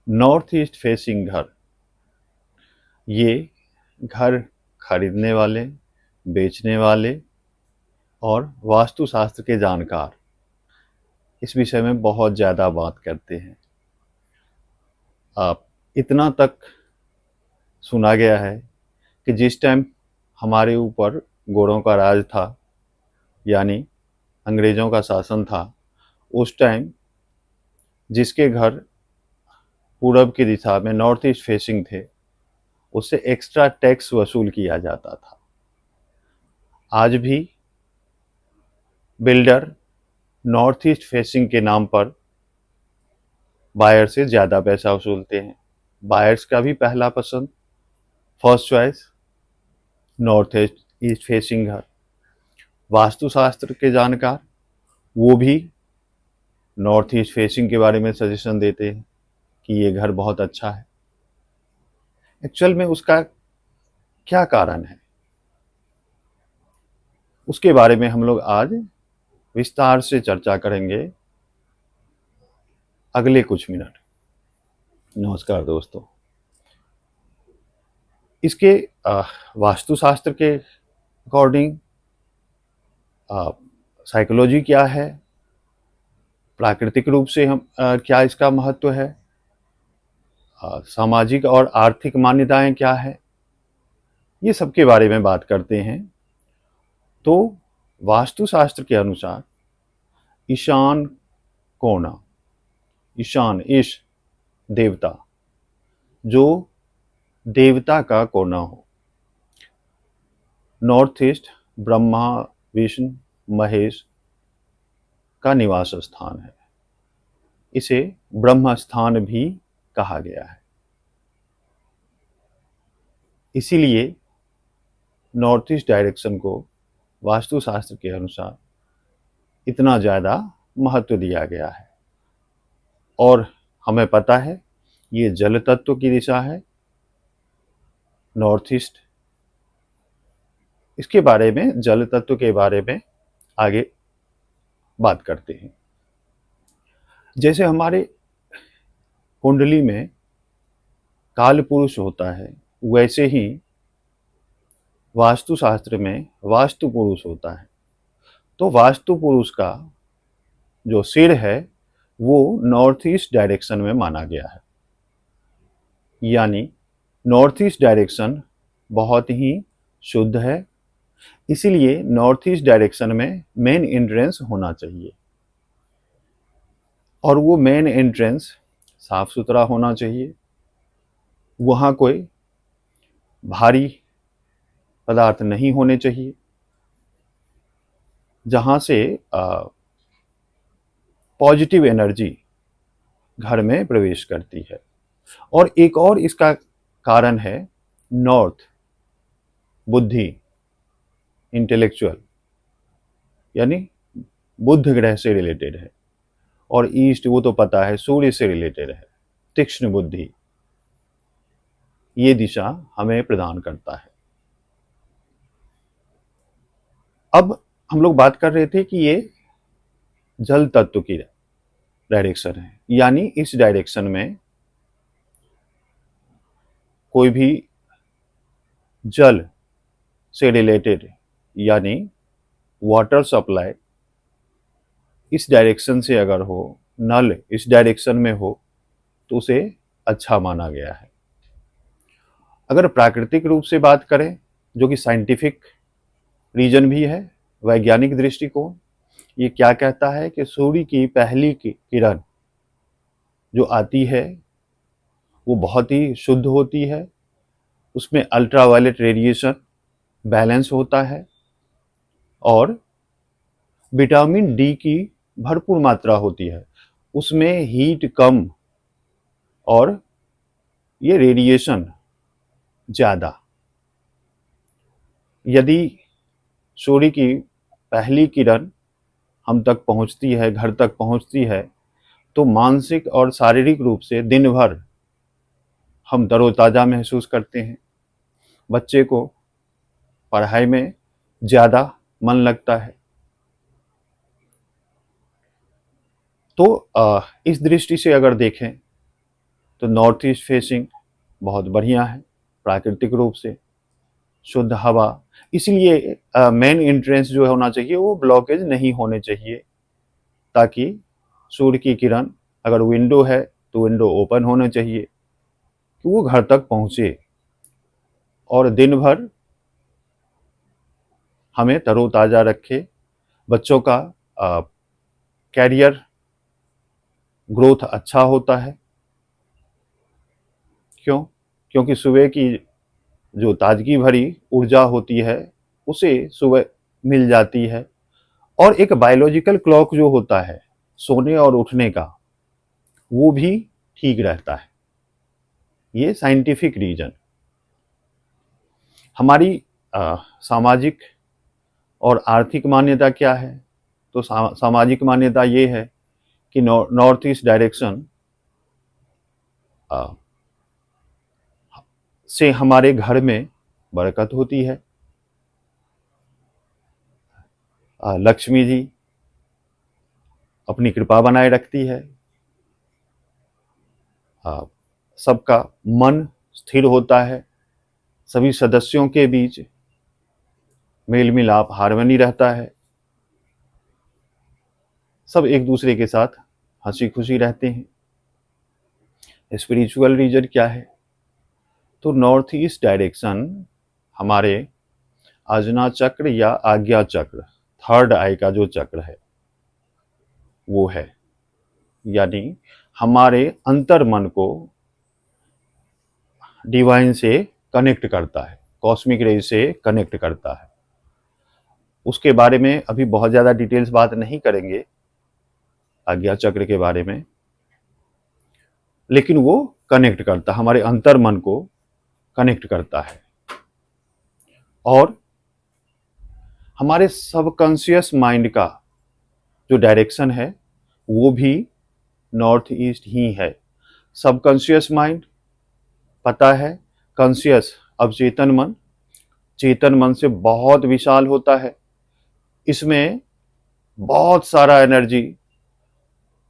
North east facing घर, ये घर खरीदने वाले, बेचने वाले और वास्तुशास्त्र के जानकार इस विषय में बहुत ज़्यादा बात करते हैं। आप इतना तक सुना गया है कि जिस टाइम हमारे ऊपर गोरों का राज था, यानी अंग्रेज़ों का शासन था, उस टाइम जिसके घर पूरब की दिशा में नॉर्थ ईस्ट फेसिंग थे, उससे एक्स्ट्रा टैक्स वसूल किया जाता था। आज भी बिल्डर नॉर्थ ईस्ट फेसिंग के नाम पर बायर से ज़्यादा पैसा वसूलते हैं। बायर्स का भी पहला पसंद, first choice north east facing घर। वास्तुशास्त्र के जानकार वो भी नॉर्थ ईस्ट फेसिंग के बारे में सजेशन देते हैं कि ये घर बहुत अच्छा है। एक्चुअल में उसका क्या कारण है, उसके बारे में हम लोग आज विस्तार से चर्चा करेंगे अगले कुछ मिनट। नमस्कार दोस्तों। इसके वास्तुशास्त्र के अकॉर्डिंग साइकोलॉजी क्या है, प्राकृतिक रूप से हम क्या इसका महत्व है, सामाजिक और आर्थिक मान्यताएं क्या है, ये सब के बारे में बात करते हैं। तो वास्तुशास्त्र के अनुसार ईशान कोना, ईशान ईश देवता, जो देवता का कोना हो, नॉर्थ ईस्ट ब्रह्मा विष्णु महेश का निवास स्थान है। इसे ब्रह्म स्थान भी कहा गया है। इसीलिए नॉर्थ ईस्ट डायरेक्शन को वास्तुशास्त्र के अनुसार इतना ज़्यादा महत्व दिया गया है। और हमें पता है ये जल तत्व की दिशा है नॉर्थ ईस्ट। इसके बारे में, जल तत्व के बारे में आगे बात करते हैं। जैसे हमारे कुंडली में काल पुरुष होता है, वैसे ही वास्तुशास्त्र में वास्तु पुरुष होता है। तो वास्तु पुरुष का जो सिर है वो नॉर्थ ईस्ट डायरेक्शन में माना गया है, यानी नॉर्थ ईस्ट डायरेक्शन बहुत ही शुद्ध है। इसीलिए नॉर्थ ईस्ट डायरेक्शन में मेन एंट्रेंस होना चाहिए, और वो मेन एंट्रेंस साफ सुथरा होना चाहिए। वहाँ कोई भारी पदार्थ नहीं होने चाहिए जहाँ से पॉजिटिव एनर्जी घर में प्रवेश करती है। और एक और इसका कारण है, नॉर्थ बुद्धि, इंटेलेक्चुअल, यानी बुध ग्रह से रिलेटेड है, और ईस्ट वो तो पता है सूर्य से रिलेटेड है, तीक्ष्ण बुद्धि, ये दिशा हमें प्रदान करता है। अब हम लोग बात कर रहे थे कि ये जल तत्व की डायरेक्शन है, यानी इस डायरेक्शन में कोई भी जल से रिलेटेड, यानी वाटर सप्लाई इस डायरेक्शन से अगर हो, नल इस डायरेक्शन में हो, तो उसे अच्छा माना गया है। अगर प्राकृतिक रूप से बात करें, जो कि साइंटिफिक रीजन भी है, वैज्ञानिक दृष्टिकोण, ये क्या कहता है कि सूर्य की पहली किरण जो आती है वो बहुत ही शुद्ध होती है, उसमें अल्ट्रावायलेट रेडिएशन बैलेंस होता है, और विटामिन डी की भरपूर मात्रा होती है, उसमें हीट कम और ये रेडिएशन ज़्यादा। यदि सूर्य की पहली किरण हम तक पहुंचती है, घर तक पहुंचती है, तो मानसिक और शारीरिक रूप से दिन भर हम तरोताज़ा महसूस करते हैं। बच्चे को पढ़ाई में ज़्यादा मन लगता है। तो इस दृष्टि से अगर देखें तो नॉर्थ ईस्ट फेसिंग बहुत बढ़िया है प्राकृतिक रूप से, शुद्ध हवा। इसलिए मेन एंट्रेंस जो होना चाहिए वो ब्लॉकेज नहीं होने चाहिए, ताकि सूर्य की किरण, अगर विंडो है तो विंडो ओपन होना चाहिए कि वो घर तक पहुंचे और दिन भर हमें तरोताज़ा रखे। बच्चों का कैरियर ग्रोथ अच्छा होता है। क्यों? क्योंकि सुबह की जो ताजगी भरी ऊर्जा होती है उसे सुबह मिल जाती है, और एक बायोलॉजिकल क्लॉक जो होता है सोने और उठने का, वो भी ठीक रहता है। ये साइंटिफिक रीजन। हमारी सामाजिक और आर्थिक मान्यता क्या है? तो सामाजिक मान्यता ये है कि नॉर्थ ईस्ट डायरेक्शन से हमारे घर में बरकत होती है। लक्ष्मी जी अपनी कृपा बनाए रखती है। सबका मन स्थिर होता है। सभी सदस्यों के बीच मेल मिलाप, हार्मनी रहता है। सब एक दूसरे के साथ हंसी खुशी रहते हैं। स्पिरिचुअल रीजन क्या है? तो नॉर्थ ईस्ट डायरेक्शन हमारे आजना चक्र या आज्ञा चक्र, थर्ड आई का जो चक्र है वो है, यानी हमारे अंतर मन को डिवाइन से कनेक्ट करता है, कॉस्मिक रेज से कनेक्ट करता है। उसके बारे में अभी बहुत ज़्यादा डिटेल्स बात नहीं करेंगे आज्ञा चक्र के बारे में, लेकिन वो कनेक्ट करता, हमारे अंतर मन को कनेक्ट करता है। और हमारे सबकॉन्शियस माइंड का जो डायरेक्शन है वो भी नॉर्थ ईस्ट ही है। सबकॉन्शियस माइंड पता है, कॉन्शियस अवचेतन मन, चेतन मन से बहुत विशाल होता है। इसमें बहुत सारा एनर्जी,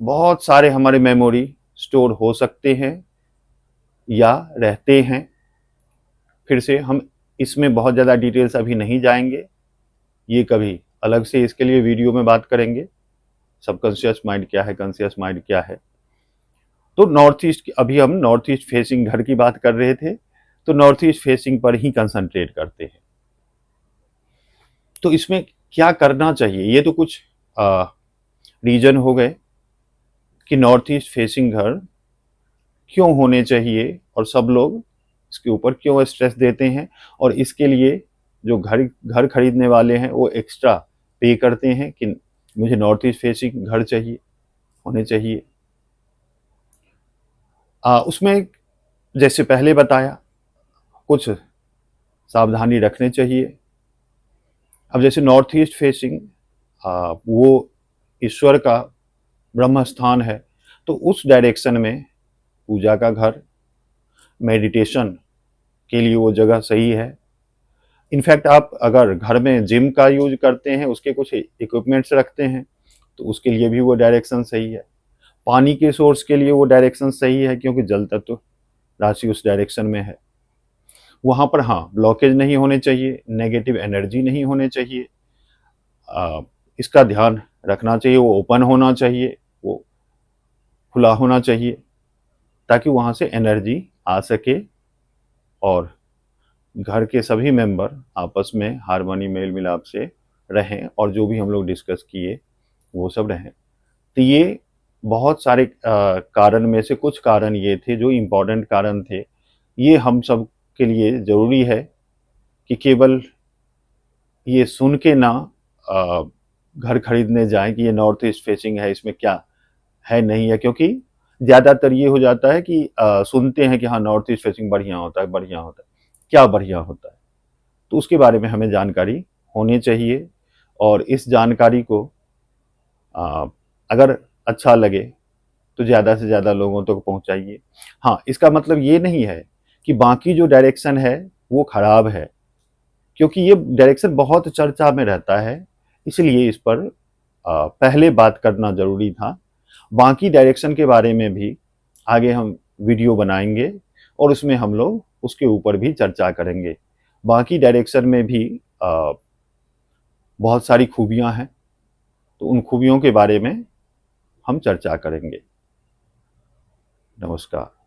बहुत सारे हमारे मेमोरी स्टोर हो सकते हैं या रहते हैं। फिर से हम इसमें बहुत ज़्यादा डिटेल्स अभी नहीं जाएंगे, ये कभी अलग से इसके लिए वीडियो में बात करेंगे, सबकॉन्शियस माइंड क्या है, कॉन्शियस माइंड क्या है। तो नॉर्थ ईस्ट, अभी हम नॉर्थ ईस्ट फेसिंग घर की बात कर रहे थे, तो नॉर्थ ईस्ट फेसिंग पर ही कंसंट्रेट करते हैं। तो इसमें क्या करना चाहिए? ये तो कुछ रीजन हो गए कि नॉर्थ ईस्ट फेसिंग घर क्यों होने चाहिए और सब लोग इसके ऊपर क्यों स्ट्रेस देते हैं, और इसके लिए जो घर खरीदने वाले हैं वो एक्स्ट्रा पे करते हैं कि मुझे नॉर्थ ईस्ट फेसिंग घर चाहिए, होने चाहिए। उसमें जैसे पहले बताया कुछ सावधानी रखने चाहिए। अब जैसे नॉर्थ ईस्ट फेसिंग वो ईश्वर का ब्रह्म स्थान है, तो उस डायरेक्शन में पूजा का घर, मेडिटेशन के लिए वो जगह सही है। इनफैक्ट आप अगर घर में जिम का यूज करते हैं, उसके कुछ इक्विपमेंट्स रखते हैं, तो उसके लिए भी वो डायरेक्शन सही है। पानी के सोर्स के लिए वो डायरेक्शन सही है, क्योंकि जल तत्व राशि उस डायरेक्शन में है। वहाँ पर हाँ ब्लॉकेज नहीं होने चाहिए, नेगेटिव एनर्जी नहीं होने चाहिए। इसका ध्यान रखना चाहिए। वो ओपन होना चाहिए, वो खुला होना चाहिए, ताकि वहाँ से एनर्जी आ सके और घर के सभी मेंबर आपस में हार्मनी, मेल मिलाप से रहें, और जो भी हम लोग डिस्कस किए वो सब रहें। तो ये बहुत सारे कारण में से कुछ कारण ये थे जो इम्पोर्टेंट कारण थे। ये हम सब के लिए ज़रूरी है कि केवल ये सुन के ना घर खरीदने जाएं कि ये नॉर्थ ईस्ट फेसिंग है, इसमें क्या है नहीं है। क्योंकि ज़्यादातर ये हो जाता है कि सुनते हैं कि हाँ नॉर्थ ईस्ट फेसिंग बढ़िया होता है, बढ़िया होता है। क्या बढ़िया होता है? तो उसके बारे में हमें जानकारी होनी चाहिए, और इस जानकारी को अगर अच्छा लगे तो ज़्यादा से ज़्यादा लोगों तक पहुंचाइए। हाँ, इसका मतलब ये नहीं है कि बाकी जो डायरेक्शन है वो खराब है, क्योंकि ये डायरेक्शन बहुत चर्चा में रहता है, इसलिए इस पर पहले बात करना जरूरी था। बाकी डायरेक्शन के बारे में भी आगे हम वीडियो बनाएंगे और उसमें हम लोग उसके ऊपर भी चर्चा करेंगे। बाकी डायरेक्शन में भी बहुत सारी खूबियां हैं, तो उन खूबियों के बारे में हम चर्चा करेंगे। नमस्कार।